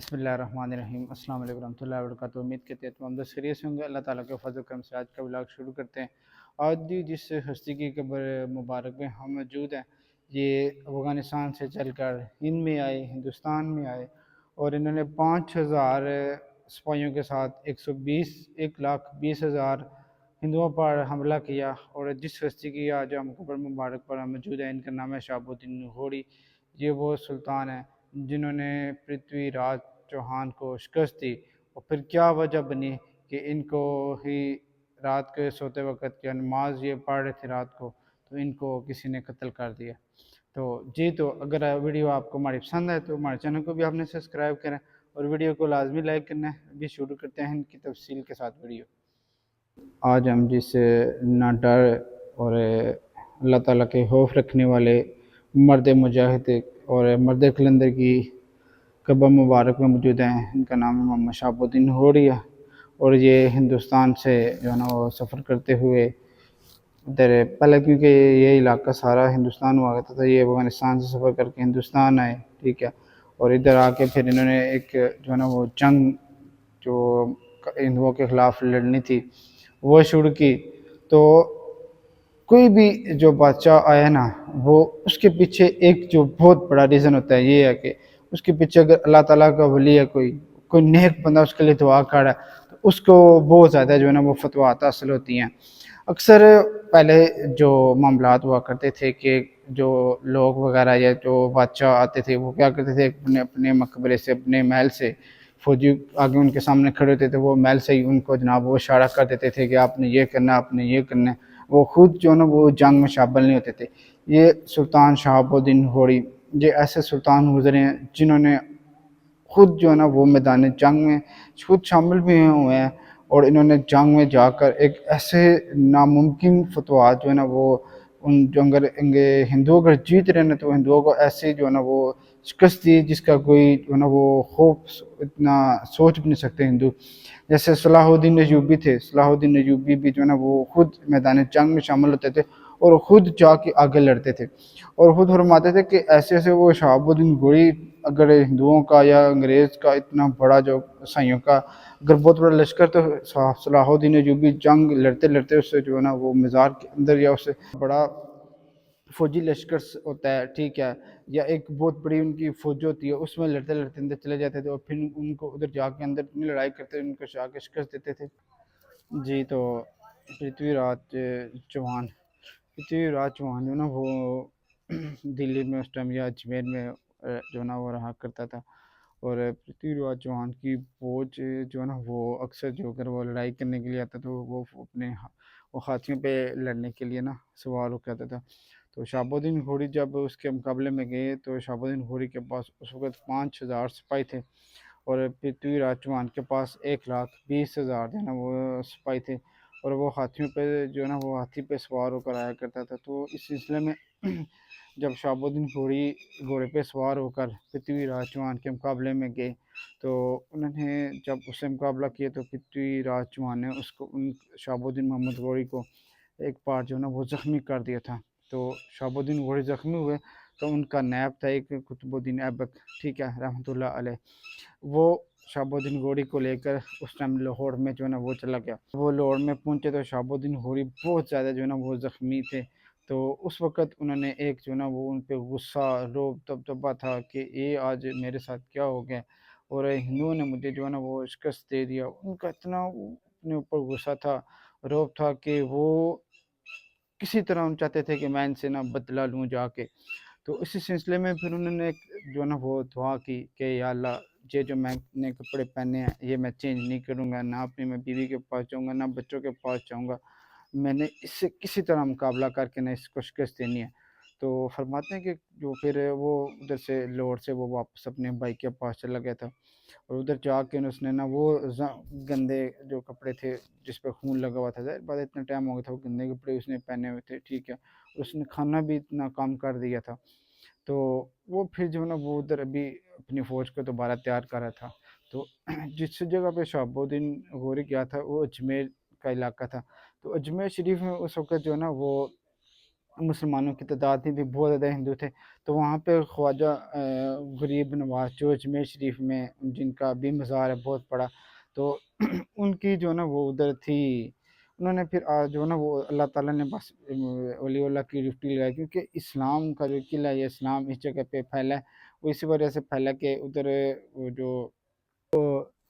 बिस्मिल्लाहिर्रहमानिर्रहीम अस्सलाम वालेकुम रहमतुल्लाहि व बरकातुहू। उम्मीद करते हैं तुम खैरियत से होंगे। अल्लाह ताला के फजल करम से आज का व्लॉग शुरू करते हैं। आज जिस हस्ती की कब्र मुबारक में हम मौजूद हैं, ये अफ़गानिस्तान से चलकर हिंद में आए, हिंदुस्तान में आए और इन्होंने 5,000 सिपाहियों के साथ 1,20,000 हिंदुओं पर हमला किया। और जिस हस्ती की आज हम कब्र मुबारक पर हम मौजूद हैं, इनका नाम है शहाबुद्दीन घोड़ी। ये वो सुल्तान हैं जिन्होंने पृथ्वीराज चौहान को शिकस्त दी। और फिर क्या वजह बनी कि इनको ही रात के सोते वक्त या नमाज ये पढ़ रहे थे रात को, तो इनको किसी ने कत्ल कर दिया। तो अगर वीडियो आपको हमारी पसंद है तो हमारे चैनल को भी आपने सब्सक्राइब करें और वीडियो को लाजमी लाइक करना है। अभी शुरू करते हैं इनकी तफसील के साथ वीडियो। आज हम जिस ना डर और अल्लाह ताला के खौफ रखने वाले मर्द मुजाहिद और मर्द कलंदर की कब्र मुबारक में मौजूद हैं, इनका नाम है मोहम्मद शहाबुद्दीन होड़िया। और ये हिंदुस्तान से जो है ना वो सफ़र करते हुए इधर पहले, क्योंकि ये इलाका सारा हिंदुस्तान हुआ करता था, ये अफ़गानिस्तान से सफ़र करके हिंदुस्तान आए, ठीक है। और इधर आके फिर इन्होंने एक जो है ना वो जंग जो हिंदुओं के ख़िलाफ़ लड़नी थी वो शुरू की। तो कोई भी जो बादशाह आया ना, वो उसके पीछे एक जो बहुत बड़ा रीज़न होता है, ये है कि उसके पीछे अगर अल्लाह ताला का वली है, कोई कोई नेक बंदा उसके लिए दुआ कर रहा है, तो उसको बहुत ज़्यादा जो है ना वो फतवात हासिल होती हैं। अक्सर पहले जो मामलात हुआ करते थे कि जो लोग वगैरह या जो बादशाह आते थे वो क्या करते थे, अपने अपने मकबरे से, अपने महल से फौजी आगे उनके सामने खड़े होते थे, वो महल से ही उनको जनाब वो इशारा कर देते थे कि आपने ये करना, आपने ये करना है। वो खुद जो है ना वो जंग में शामिल नहीं होते थे। ये सुल्तान शहाबुद्दीन होड़ी, ये ऐसे सुल्तान गुजरे हैं जिन्होंने खुद जो है ना वो मैदान जंग में खुद शामिल भी हुए हैं। और इन्होंने जंग में जाकर एक ऐसे नामुमकिन फतवात जो है ना वो उन जो अगर इनके हिंदुओं अगर जीत रहे हैं तो हिंदुओं को ऐसे जो है ना वो शिकस्त दी जिसका कोई जो है ना वो खौफ इतना सोच भी नहीं सकते हिंदू। जैसे सलाहुद्दीन अयूबी थे, सलाहुद्दीन अयूबी भी जो है ना वो खुद मैदान जंग में शामिल होते थे और ख़ुद जाके आगे लड़ते थे। और ख़ुद फरमाते थे कि ऐसे ऐसे वो शहाबुद्दीन गोरी अगर हिंदुओं का या अंग्रेज़ का इतना बड़ा जो ईसाइयों का अगर बहुत बड़ा लश्कर, तो सलाहुद्दीन अयूबी जंग लड़ते लड़ते उससे जो है ना वो मज़ार के अंदर या उससे बड़ा फ़ौजी लश्कर होता है, ठीक है, या एक बहुत बड़ी उनकी फ़ौज होती है, उसमें लड़ते लड़ते अंदर चले जाते थे और फिर उनको उधर जाके अंदर इतनी लड़ाई करते उनको जाके शिकस्त देते थे। जी, तो पृथ्वीराज चौहान पृथ्वीराज चौहान जो है ना वो दिल्ली में उस टाइम या अजमेर में जो है ना वो रहा करता था। और पृथ्वीराज चौहान की फ़ौज जो है ना वो अक्सर जो अगर वो लड़ाई करने के लिए आता तो वो अपने वो हाथियों पे लड़ने के लिए ना सवार होकर आता था। तो शहाबुद्दीन घोड़ी जब उसके मुकाबले में गए तो शहाबुद्दीन घोड़ी के पास उस वक्त 5,000 सिपाही थे और पृथ्वीराज चौहान के पास 1,20,000 जो है ना वो सिपाही थे। और वो हाथियों पे जो है ना वो हाथी पे सवार होकर आया करता था। तो इस सिलसिले में जब शहाबुद्दीन घोड़ी घोड़े पे सवार होकर पृथ्वीराज चौहान के मुकाबले में गए, तो उन्होंने जब उससे मुकाबला किया तो पृथ्वीराज चौहान ने उसको उन शहाबुद्दीन मोहम्मद घोड़ी को एक बार जो है ना वो ज़ख्मी कर दिया था। तो शहाबुद्दीन घोड़ी ज़ख्मी हुए तो उनका नायब था एक कुतुबुद्दीन ऐबक, ठीक है, रहमतुल्लाह अलैह। वो शहाबुद्दीन घोड़ी को लेकर उस टाइम लाहौर में जो है ना वो चला गया। वो लाहौर में पहुंचे तो शहाबुद्दीन घोड़ी बहुत ज़्यादा जो है ना वो ज़ख्मी थे। तो उस वक़्त उन्होंने एक जो है ना वो उन पे गुस्सा, रोब, दबदबा था कि ये आज मेरे साथ क्या हो गया और हिंदुओं ने मुझे जो है ना वो शिकस्त दे दिया। उनका इतना अपने ऊपर गुस्सा था, रोब था कि वो किसी तरह हम चाहते थे कि मैं इनसे ना बदला लूँ जाके। तो इसी सिलसिले में फिर उन्होंने एक जो है ना वो दुआ की कि या अल्लाह, ये जो मैंने कपड़े पहने हैं ये मैं चेंज नहीं करूँगा, ना अपनी मैं बीवी के पास जाऊँगा, ना बच्चों के पास जाऊँगा। मैंने इससे किसी तरह मुकाबला करके ना इसको शिकस्त देनी है। तो फरमाते हैं कि जो फिर वो उधर से लाहौर से वो वापस अपने भाई के पास चला गया था और उधर जाके उसने ना वो गंदे जो कपड़े थे जिस पे खून लगा हुआ था, ज़ाहिर बात है इतना टाइम हो गया था, वो गंदे कपड़े उसने पहने हुए थे, ठीक है। उसने खाना भी इतना कम कर दिया था। तो वो फिर जो है ना वो उधर अभी अपनी फ़ौज को दोबारा तैयार कर रहा था। तो जिस जगह पे शहाबुद्दीन गोरी गया था वो अजमेर का इलाका था। तो अजमेर शरीफ में उस वक़्त जो है ना वो मुसलमानों की तादाद नहीं थी, बहुत ज़्यादा हिंदू थे। तो वहाँ पे ख्वाजा गरीब नवाज़ जो अजमेर शरीफ में जिनका भी मज़ार है बहुत बड़ा, तो उनकी जो है ना वो उधर थी। उन्होंने फिर जो है ना वो अल्लाह ताला ने बस वली अल्लाह की ड्यूटी लगाई, क्योंकि इस्लाम का जो किला है, इस्लाम इस जगह पे फैला है, वो इसी वजह से फैला कि उधर वो जो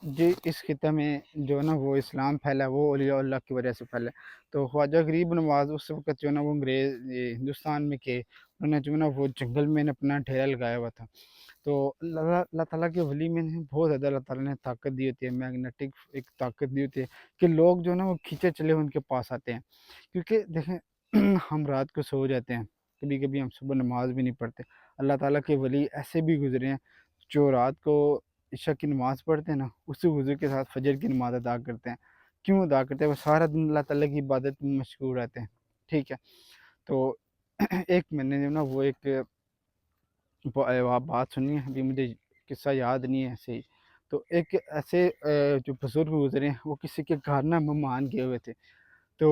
जी इस खिते में जो है ना वो इस्लाम फैला है, वो औलिया अल्लाह की वजह से फैला है। तो ख्वाजा गरीब नवाज़ उस वक़्त जो है ना वो अंग्रेज़ ये हिंदुस्तान में के उन्होंने जो है ना वो जंगल में अपना डेरा लगाया हुआ था। तो अल्लाह ताला के वली में बहुत ज़्यादा अल्लाह ताला ने ताकत दी होती है, मैग्नेटिक एक ताकत दी होती है कि लोग जो है ना वो खींचे चले उनके पास आते हैं। क्योंकि देखें हम रात को सो जाते हैं, कभी-कभी हम सुबह नमाज़ भी नहीं पढ़ते। अल्लाह ताला के वली ऐसे भी गुज़रे हैं जो रात को इशा की नमाज़ पढ़ते हैं ना, उसी वज़ू के साथ फ़जर की नमाज़ अदा करते हैं। क्यों अदा करते हैं? वो सारा दिन अल्लाह ताला की इबादत में मशगूल रहते हैं, ठीक है? तो एक मैंने जो ना वो एक आप बात सुनिए, अभी मुझे किस्सा याद नहीं है सही। तो एक ऐसे जो बुज़ुर्ग गुज़रे हैं, वो किसी के घर ना मेहमान गए हुए थे। तो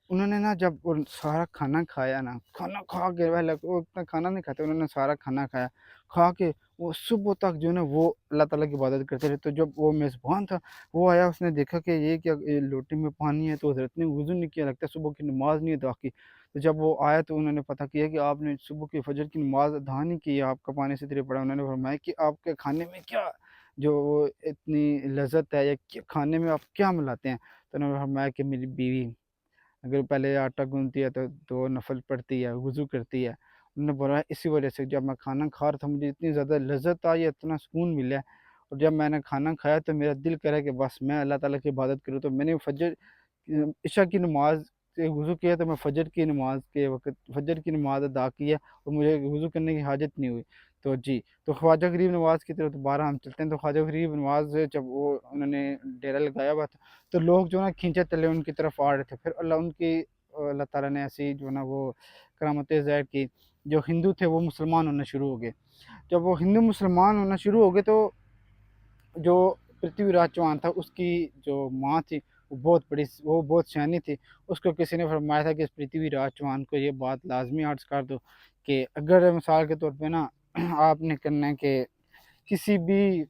उन्होंने ना जब वो सारा खाना खाया ना, खाना खा के पहले वो इतना खाना नहीं खाते, उन्होंने सारा खाना खाया। खा के वो सुबह तक जो है ना वो अल्लाह ताला की इबादत करते रहे। तो जब वो मेज़बान था, वो आया, उसने देखा कि ये क्या, ये लोटे में पानी है, तो हज़रत ने वुज़ू नहीं किया, लगता है सुबह की नमाज़ नहीं अदा की। तो जब वो आया तो उन्होंने पता किया कि आपने सुबह की फ़जर की नमाज़ अदा नहीं की है, आपका पानी से इधर पड़ा। उन्होंने फरमाया कि आपके खाने में क्या जो वो इतनी लज़्ज़त है, या खाने में आप क्या मिलाते हैं? तो उन्होंने फरमाया कि मेरी बीवी अगर पहले आटा गूँथती है तो 2 नफ़ल पढ़ती है, वुज़ू करती है। उन्होंने बोला इसी वजह से जब मैं खाना खा रहा था मुझे इतनी ज़्यादा लज़्ज़त आई, इतना सुकून मिला है, और जब मैंने खाना खाया तो मेरा दिल करे कि बस मैं अल्लाह ताला की इबादत करूँ। तो मैंने इशा की नमाज़ से वुज़ू किया, तो मैं फ़जर की नमाज़ के वक़्त फ़जर की नमाज़ अदा की है, और मुझे वुज़ू करने की हाजत नहीं हुई। तो जी, तो ख्वाजा गरीब नवाज़ की तरफ दोबारा हम चलते हैं। तो ख्वाजा गरीब नवाज़ जब वो उन्होंने डेरा लगाया हुआ था, तो लोग जो है ना खींचे चले उनकी तरफ आ रहे थे। फिर अल्लाह ताला ने ऐसी जो है ना वो करामतें ज़ाहिर की, जो हिंदू थे वो मुसलमान होना शुरू हो गए। जब वो हिंदू मुसलमान होना शुरू हो गए, तो जो पृथ्वीराज चौहान था उसकी जो माँ थी, वो बहुत सयानी थी। उसको किसी ने फरमाया था कि इस पृथ्वीराज चौहान को ये बात लाज़मी अर्ज़ कर दो कि अगर मिसाल के तौर पे ना आपने करना है कि किसी भी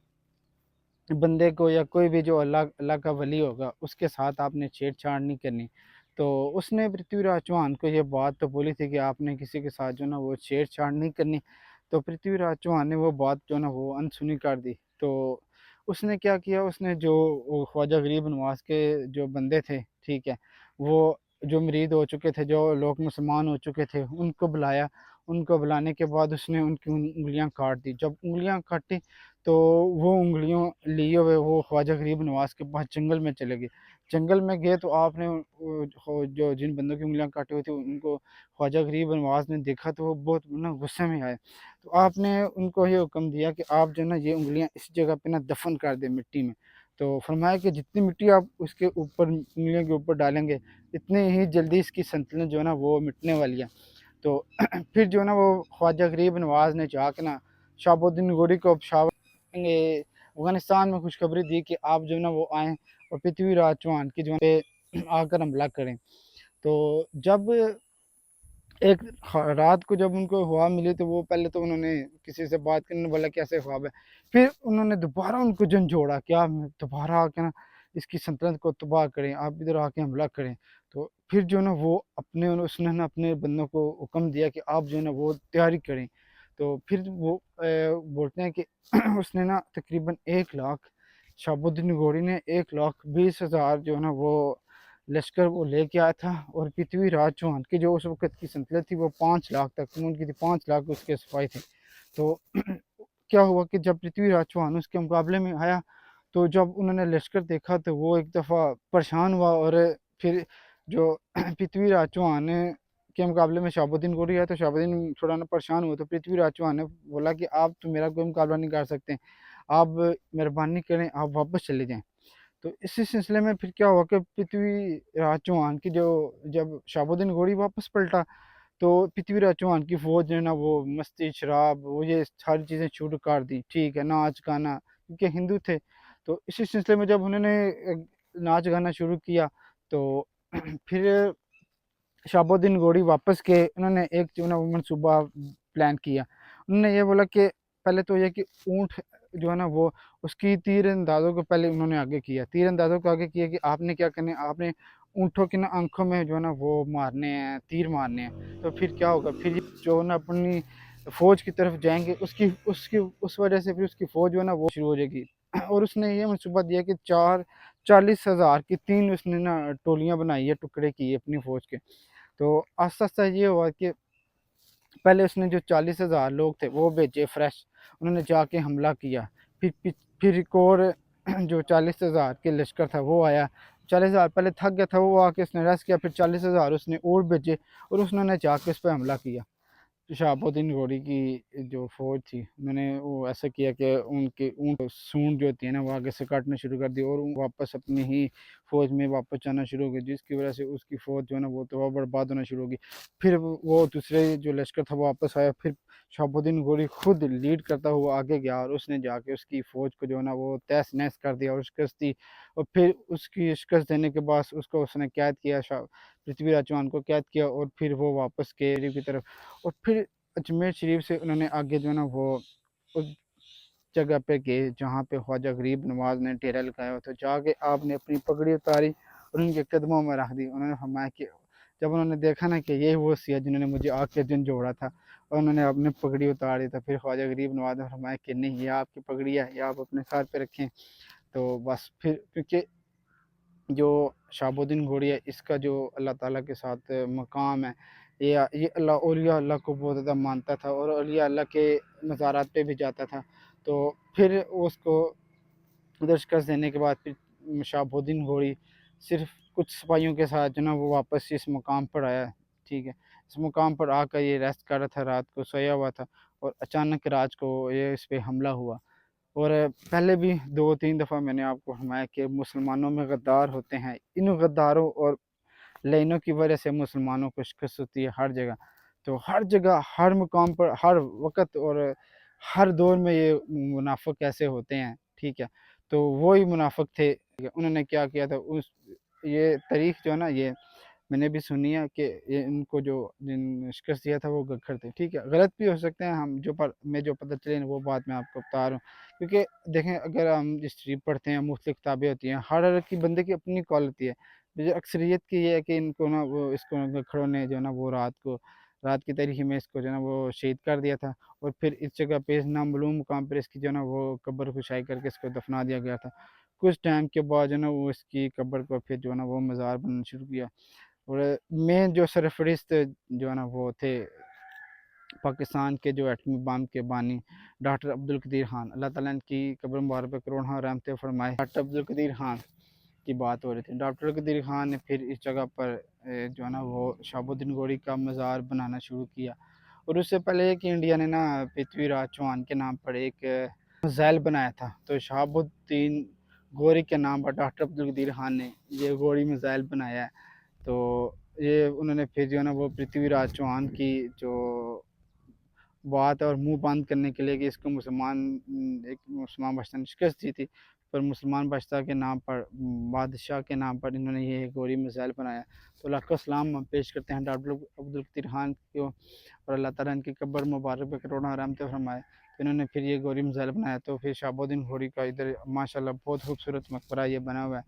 बंदे को, या कोई भी जो अल्लाह अल्लाह का वली होगा उसके साथ आपने छेड़छाड़ नहीं करनी। तो उसने पृथ्वीराज चौहान को ये बात तो बोली थी कि आपने किसी के साथ जो ना वो छेड़छाड़ नहीं करनी। तो पृथ्वीराज चौहान ने वो बात जो ना वो अनसुनी कर दी। तो उसने क्या किया, उसने जो वो ख्वाजा गरीब नवाज के जो बंदे थे, ठीक है, वो जो मुरीद हो चुके थे, जो लोग मुसलमान हो चुके थे, उनको बुलाया। उनको बुलाने के बाद उसने उनकी उंगलियां काट दी। जब उंगलियां काटी, तो वो उँगलियों लिए हुए वो ख्वाजा गरीब नवाज़ के पास जंगल में चले गए। जंगल में गए तो आपने जो जिन बंदों की उँगलियाँ काटी हुई थी उनको ख्वाजा गरीब नवाज़ ने देखा, तो वो बहुत ना गुस्से में आए। तो आपने उनको ये हुक्म दिया कि आप जो है ना ये उँगलियाँ इस जगह पे ना दफ़न कर दें मिट्टी में। तो फरमाया कि जितनी मिट्टी आप उसके ऊपर उँगलियों के ऊपर डालेंगे, इतनी ही जल्दी इसकी संतुलन जो है ना वो मिटने वाली है। तो फिर जो है ना वो ख्वाजा गरीब नवाज़ ने जाके ना शहाबुद्दीन गोरी को ये अफ़गानिस्तान में खुशखबरी दी कि आप जो है ना वो आएँ और पृथ्वीराज चौहान की जो है आकर हमला करें। तो जब एक रात को जब उनको ख्वाब मिली, तो वो पहले तो उन्होंने किसी से बात करने बोला कैसे ख्वाब है। फिर उन्होंने दोबारा उनको झंझोड़ा कि आप दोबारा आके ना इसकी सल्तनत को तबाह करें, आप इधर आके हमला करें। तो फिर जो है ना वो उसने ना अपने बंदों को हुक्म दिया कि आप जो है ना वो तैयारी करें। तो फिर वो बोलते हैं कि उसने ना तकरीबन 1 लाख, शहाबुद्दीन गौरी ने 1,20,000 जो है ना वो लश्कर वो लेके आया था, और पृथ्वीराज चौहान की जो उस वक़्त की संतुलन थी वो 5 लाख तक उनकी थी, 5 लाख उसके सिपाही थे। तो क्या हुआ कि जब पृथ्वीराज चौहान उसके मुकाबले में आया, तो जब उन्होंने लश्कर देखा तो वो एक दफ़ा परेशान हुआ, और फिर जो पृथ्वीराज चौहान के मुकाबले में शहाबुद्दीन गौरी आया, तो शहाबुद्दीन थोड़ा ना परेशान हुआ। तो पृथ्वीराज चौहान ने बोला कि आप तो मेरा कोई मुकाबला नहीं कर सकते, आप मेहरबानी करें, आप वापस चले जाएँ। तो इसी सिलसिले में फिर क्या हुआ कि पृथ्वीराज चौहान की जो जब शहाबुद्दीन गौरी वापस पलटा, तो पृथ्वीराज चौहान की फ़ौज ने ना वो मस्ती, शराब, वो ये सारी चीज़ें शुरू कर दी, ठीक है, नाच-गाना, क्योंकि हिंदू थे। तो इसी सिलसिले में जब उन्होंने नाच-गाना शुरू किया, तो फिर शहाबुद्दीन गौरी वापस के उन्होंने एक जो है वो मनसूबा प्लान किया। उन्होंने ये बोला कि पहले तो ये कि ऊँट जो है ना वो उसकी तीर अंदाज़ों को पहले उन्होंने आगे किया, तीर अंदाज़ों को आगे किया कि आपने क्या करना है, आपने ऊँटों की ना आँखों में जो है ना वो मारने हैं, तीर मारने हैं। तो फिर क्या होगा, फिर जो है ना अपनी फ़ौज की तरफ जाएँगे, उसकी उसकी उस वजह से फिर उसकी फ़ौज जो है ना वो शुरू हो जाएगी। और उसने ये मनसूबा दिया कि 40,000 की 3 उसने ना टोलियाँ बनाई है, टुकड़े किए अपनी फ़ौज के। तो आस्ता-आस्ता ये हुआ कि पहले उसने जो 40,000 लोग थे वो भेजे फ्रेश, उन्होंने जाके हमला किया। फिर एक और जो 40,000 के लश्कर था वो आया, 40,000 पहले थक गया था, वो आके उसने रेस्ट किया, फिर 40,000 उसने और भेजे और उसने जाके उस पे हमला किया। शहाबुद्दीन गौरी की जो फ़ौज थी, उन्होंने वो ऐसा किया कि उनके ऊँट सूँड जो होती है ना, वो आगे से काटना शुरू कर दी और वो वापस अपनी ही फ़ौज में वापस जाना शुरू हो गए, जिसकी वजह से उसकी फ़ौज जो है ना, वो तबाह बर्बाद होना शुरू हो गई। फिर वो दूसरे जो लश्कर था, वो वापस आया, फिर शहाबुद्दीन गौरी खुद लीड करता हुआ आगे गया और उसने जाके उसकी फ़ौज को जो है ना, वो तहस-नहस कर दिया और शिकस्त दी। और फिर उसकी शिकस्त देने के बाद उसको उसने कैद किया, पृथ्वीराज चौहान को कैद किया और फिर वो वापस गए की तरफ। और फिर अजमेर शरीफ से उन्होंने आगे जो है ना वो उस जगह पे गए जहाँ पे ख्वाजा गरीब नवाज ने डेरा लगाया हुआ था। जाके आपने अपनी पगड़ी उतारी और उनके कदमों में रख दी। उन्होंने फरमाया कि जब उन्होंने देखा ना कि यही वो सी है जिन्होंने मुझे आग के दिन जोड़ा था, और उन्होंने अपनी पगड़ी उतार दी, तो फिर ख्वाजा गरीब नवाज ने फरमाया कि नहीं, ये आपकी पगड़ी है, ये आप अपने सर पे रखें। तो बस फिर क्योंकि जो शहाबुद्दीन घोड़ी है, इसका जो अल्लाह ताला के साथ मकाम है, ये अल्लाह औलिया अल्लाह को बहुत ज़्यादा मानता था और औलिया अल्लाह के मज़ारात पे भी जाता था। तो फिर उसको उधर शिकस्त देने के बाद फिर शहाबुद्दीन घोड़ी सिर्फ कुछ सिपाहियों के साथ जो ना वो वापस इस मुकाम पर आया। ठीक है, इस मुकाम पर आकर ये रेस्ट कर रहा था, रात को सोया हुआ था और अचानक रात को ये इस पे हमला हुआ। और पहले भी 2-3 दफ़ा मैंने आपको फरमाया कि मुसलमानों में गद्दार होते हैं। इन गद्दारों और लाइनों की वजह से मुसलमानों को शिकस्त होती है हर जगह। तो हर जगह, हर मुकाम पर, हर वक़्त और हर दौर में ये मुनाफ़िक ऐसे होते हैं, ठीक है? तो वो ही मुनाफ़िक थे। उन्होंने क्या किया था, उस ये तारीख़ जो है ना, ये मैंने भी सुनी है कि ये इनको जो जिन शिकस्त दिया था वो गग्खर थे, ठीक है? गलत भी हो सकते हैं, हम जो पर मैं जो पता चले वो बात मैं आपको बता रहा हूँ। क्योंकि देखें, अगर हम हिस्ट्री पढ़ते हैं, मुख्तलिफ किताबें होती हैं, हर की बंदे की अपनी कॉल होती है। जो अक्सरियत की ये है कि इनको ना वो इसको गग्खरों ने जो है ना वो रात की तारीख में इसको जो है ना वो शहीद कर दिया था और फिर इस जगह पे इस नामालूम मुकाम पर इसकी जो है ना वो कब्र खुशाई करके इसको दफना दिया गया था। कुछ टाइम के बाद जो है ना वो इसकी कब्र को फिर जो है ना वो मज़ार बनना शुरू किया। और मेन जो सरफरिस्त जो है ना वो थे पाकिस्तान के जो एटमी बम के बानी डॉक्टर अब्दुल कदीर खान, अल्लाह ताला इनकी कब्र मुबारक पे करोड़ों रहमतें फरमाए। डॉक्टर अब्दुल कदीर खान की बात हो रही थी। डॉक्टर कदीर खान ने फिर इस जगह पर जो है ना वो शहाबुद्दीन गौरी का मज़ार बनाना शुरू किया। और उससे पहले कि इंडिया ने ना पृथ्वीराज चौहान के नाम पर एक मिसाइल बनाया था, तो शहाबुद्दीन गौरी के नाम पर डॉक्टर अब्दुल कदीर खान ने ये गौरी मिसाइल बनाया है। तो ये उन्होंने फिर जो है ना वो पृथ्वीराज चौहान की जो बात है और मुंह बंद करने के लिए कि इसको एक मुसलमान बादशाह ने शिकस्त दी थी, पर मुसलमान बादशाह के नाम पर, बादशाह के नाम पर इन्होंने ये गोरी मिसाइल बनाया। तो लाखों सलाम हम पेश करते हैं डॉक्टर अब्दुल कदीर खान को और अल्लाह ताला इनकी कब्र मुबारक पे करोड़ों रहमतें फरमाए। तो इन्होंने फिर ये गोरी मिसाइल बनाया। तो फिर शहाबुद्दीन घोड़ी का इधर माशाल्लाह बहुत खूबसूरत मकबरा ये बना हुआ है,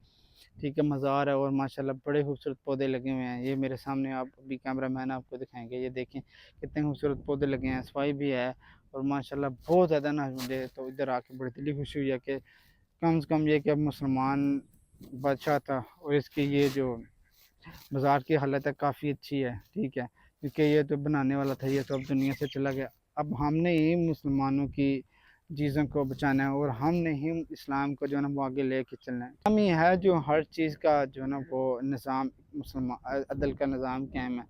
ठीक है, मज़ार है और माशाल्लाह बड़े खूबसूरत पौधे लगे हुए हैं। ये मेरे सामने आप अभी कैमरा मैन आपको दिखाएंगे, ये देखें कितने खूबसूरत पौधे लगे हैं, सफाई भी है और माशाल्लाह बहुत ज़्यादा ना मुझे तो इधर आके बड़ी दिली खुशी हुई है कि कम से कम ये कि अब मुसलमान बादशाह था और इसकी ये जो बाज़ार की हालत है काफ़ी अच्छी है, ठीक है, क्योंकि ये तो बनाने वाला था, ये तो अब दुनिया से चला गया। अब हमने ही मुसलमानों की चीज़ों को बचाना है और हमने ही इस्लाम को जो है ना वो आगे लेके चलना है। हम ही है जो हर चीज़ का जो है ना वो निज़ाम, मुसलमान अदल का निज़ाम कायम है।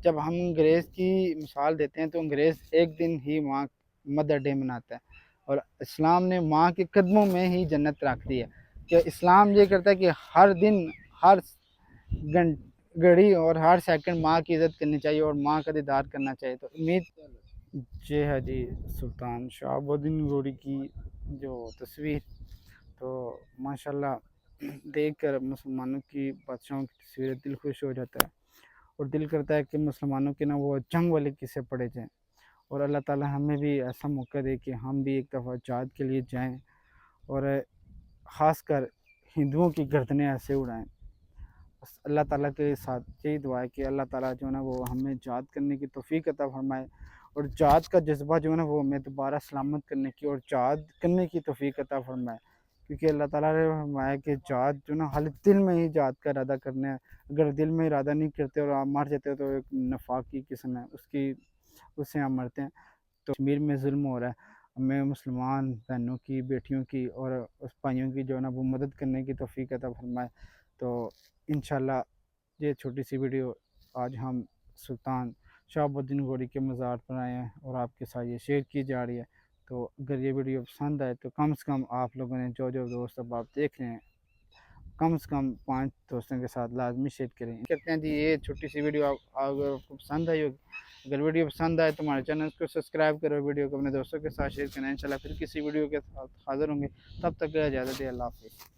जब हम अंग्रेज़ की मिसाल देते हैं तो अंग्रेज़ एक दिन ही वहाँ मदर डे मनाता है और इस्लाम ने माँ के कदमों में ही जन्नत रख दी है। कि इस्लाम ये करता है कि हर दिन, हर घं घड़ी और हर सेकंड माँ की इज़्ज़त करनी चाहिए और माँ का दीदार करना चाहिए। तो उम्मीद जी है जी, सुल्तान शहाबुद्दीन गौरी की जो तस्वीर, तो माशाल्लाह देख कर मुसलमानों की बादशाहों की तस्वीरें दिल खुश हो जाता है। और दिल करता है कि मुसलमानों के ना वो जंग वाले किस्से पढ़े जाएँ और अल्लाह ताला हमें भी ऐसा मौका दे कि हम भी एक दफ़ा जिहाद के लिए जाएँ और ख़ासकर हिंदुओं की गर्दनें ऐसे उड़ाएँ। बस अल्लाह ताला के साथ यही दुआ है कि अल्लाह ताला जो है ना वो हमें जिहाद करने की तौफ़ीक अता फ़रमाए और जिहाद का जज़्बा जो है ना वो हमें दोबारा सलामत करने की और जिहाद करने की तौफ़ीक अता फ़रमाए। क्योंकि अल्लाह ताला ने फरमाया कि जिहाद जो ना खाली दिल में ही जिहाद का इरादा करना है। अगर दिल में इरादा नहीं करते और आप मर जाते हो तो एक नफाकी किस्म है, उससे हम मरते हैं। तो कश्मीर में ज़ुल्म हो रहा है, हमें मुसलमान बहनों की, बेटियों की और उस भाइयों की जो है ना वो मदद करने की तौफ़ीक अता फ़रमाए। तो इंशाअल्लाह ये छोटी-सी वीडियो आज हम सुल्तान शहाबुद्दीन गौरी के मज़ार पर आए हैं और आपके साथ ये शेयर की जा रही है। तो अगर ये वीडियो पसंद आए तो कम से कम आप लोगों ने जो-जो दोस्त अब आप देख रहे हैं, कम से कम 5 दोस्तों के साथ लाज़मी शेयर करें। कहते हैं जी ये छोटी-सी वीडियो आप अगर आपको पसंद आई होगी, अगर वीडियो पसंद आए तो हमारे चैनल को सब्सक्राइब करो, वीडियो को अपने दोस्तों के साथ शेयर करें। इंशाल्लाह फिर किसी वीडियो के साथ हाज़िर होंगे, तब तक के लिए इजाज़त दें। अल्लाह हाफ़िज़।